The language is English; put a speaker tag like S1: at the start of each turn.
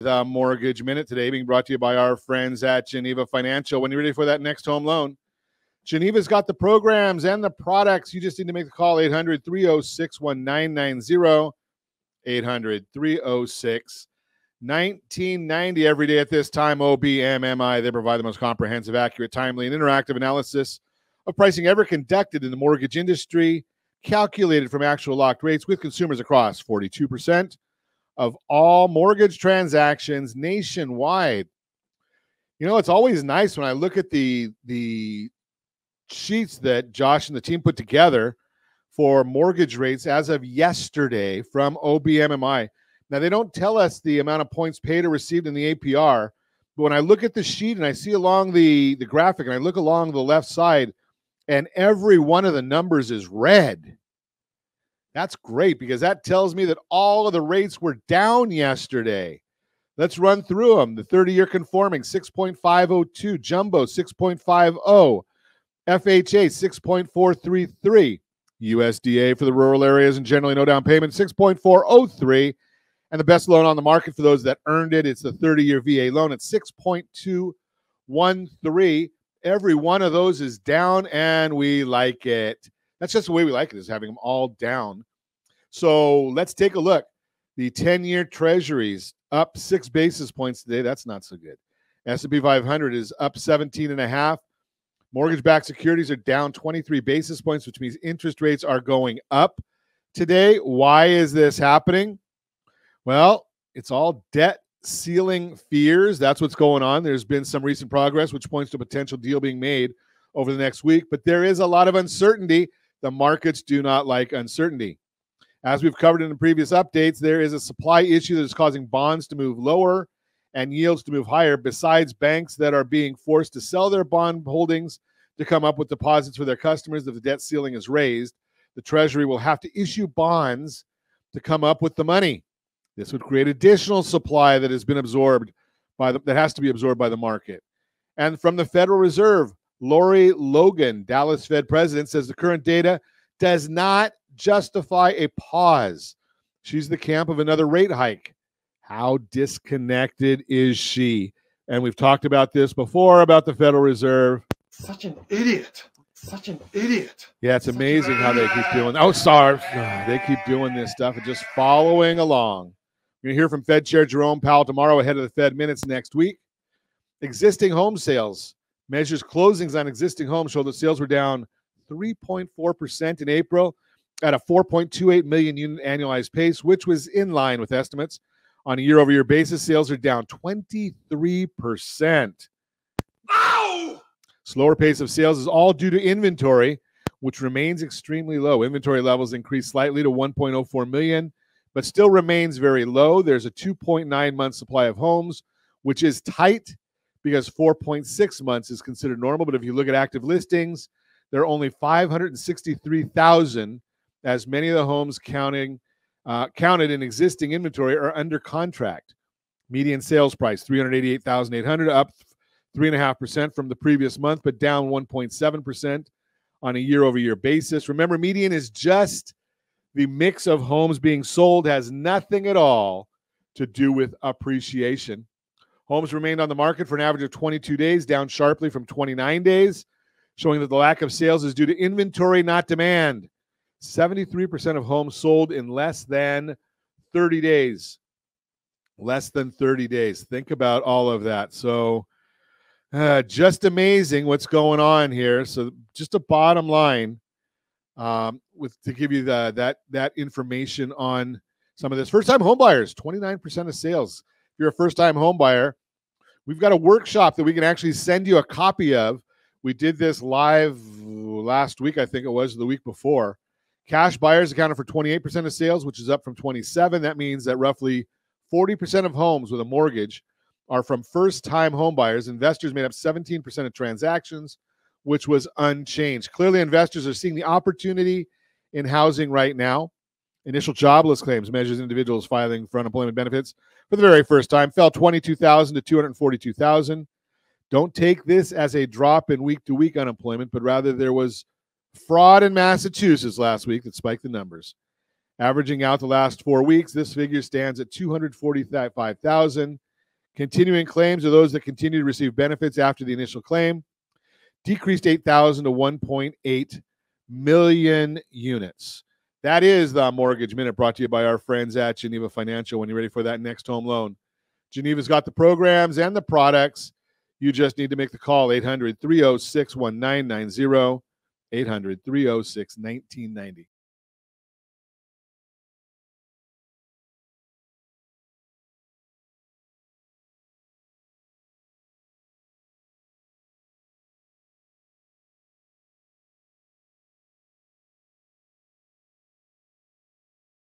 S1: The Mortgage Minute today being brought to you by our friends at Geneva Financial. When you're ready for that next home loan, Geneva's got the programs and the products. You just need to make the call, 800-306-1990, 800-306-1990. Every day at this time, OBMMI, they provide the most comprehensive, accurate, timely, and interactive analysis of pricing ever conducted in the mortgage industry, calculated from actual locked rates with consumers across 42% of all mortgage transactions nationwide. You know, it's always nice when I look at the sheets that Josh and the team put together for mortgage rates as of yesterday from OBMMI. Now, they don't tell us the amount of points paid or received in the APR, but when I look at the sheet and I see along the graphic and I look along the left side and every one of the numbers is red, that's great because that tells me that all of the rates were down yesterday. Let's run through them. The 30-year conforming, 6.502. Jumbo, 6.50. FHA, 6.433. USDA for the rural areas and generally no down payment, 6.403. And the best loan on the market for those that earned it, it's the 30-year VA loan at 6.213. Every one of those is down, and we like it. That's just the way we like it, is having them all down. So let's take a look. The 10-year Treasuries up 6 basis points today. That's not so good. S&P 500 is up 17.5. Mortgage-backed securities are down 23 basis points, which means interest rates are going up today. Why is this happening? Well, it's all debt ceiling fears. That's what's going on. There's been some recent progress, which points to a potential deal being made over the next week, but there is a lot of uncertainty. The markets do not like uncertainty. As we've covered in the previous updates, there is a supply issue that is causing bonds to move lower and yields to move higher, besides banks that are being forced to sell their bond holdings to come up with deposits for their customers. If the debt ceiling is raised, the Treasury will have to issue bonds to come up with the money. This would create additional supply that has been absorbed that has to be absorbed by the market. And from the Federal Reserve, Lori Logan, Dallas Fed president, says the current data does not justify a pause. She's the camp of another rate hike. How disconnected is she? And we've talked about this before about the Federal Reserve.
S2: Such an idiot. Such an idiot.
S1: Yeah, it's amazing how they keep doing. Oh, sorry. They keep doing this stuff and just following along. We're going to hear from Fed Chair Jerome Powell tomorrow ahead of the Fed minutes next week. Existing home sales measures closings on existing homes show that sales were down 3.4% in April at a 4.28 million unit annualized pace, which was in line with estimates. On a year-over-year basis, sales are down 23%.
S2: Ow!
S1: Slower pace of sales is all due to inventory, which remains extremely low. Inventory levels increased slightly to 1.04 million, but still remains very low. There's a 2.9 month supply of homes, which is tight because 4.6 months is considered normal. But if you look at active listings, there are only 563,000, as many of the homes counted in existing inventory are under contract. Median sales price, $388,800, up 3.5% from the previous month, but down 1.7% on a year-over-year basis. Remember, median is just the mix of homes being sold, has nothing at all to do with appreciation. Homes remained on the market for an average of 22 days, down sharply from 29 days, showing that the lack of sales is due to inventory, not demand. 73% of homes sold in less than 30 days. Less than 30 days. Think about all of that. So just amazing what's going on here. So just a bottom line to give you that information on some of this. First-time home buyers, 29% of sales. If you're a first-time home buyer, we've got a workshop that we can actually send you a copy of. We did this live last week, I think it was, the week before. Cash buyers accounted for 28% of sales, which is up from 27%. That means that roughly 40% of homes with a mortgage are from first-time home buyers. Investors made up 17% of transactions, which was unchanged. Clearly, investors are seeing the opportunity in housing right now. Initial jobless claims measures individuals filing for unemployment benefits for the very first time, fell 22,000 to 242,000. Don't take this as a drop in week-to-week unemployment, but rather there was fraud in Massachusetts last week that spiked the numbers. Averaging out the last 4 weeks, this figure stands at 245,000. Continuing claims are those that continue to receive benefits after the initial claim. Decreased 8,000 to 1.8 million units. That is the Mortgage Minute, brought to you by our friends at Geneva Financial. When you're ready for that next home loan, Geneva's got the programs and the products. You just need to make the call, 800-306-1990, 800-306-1990.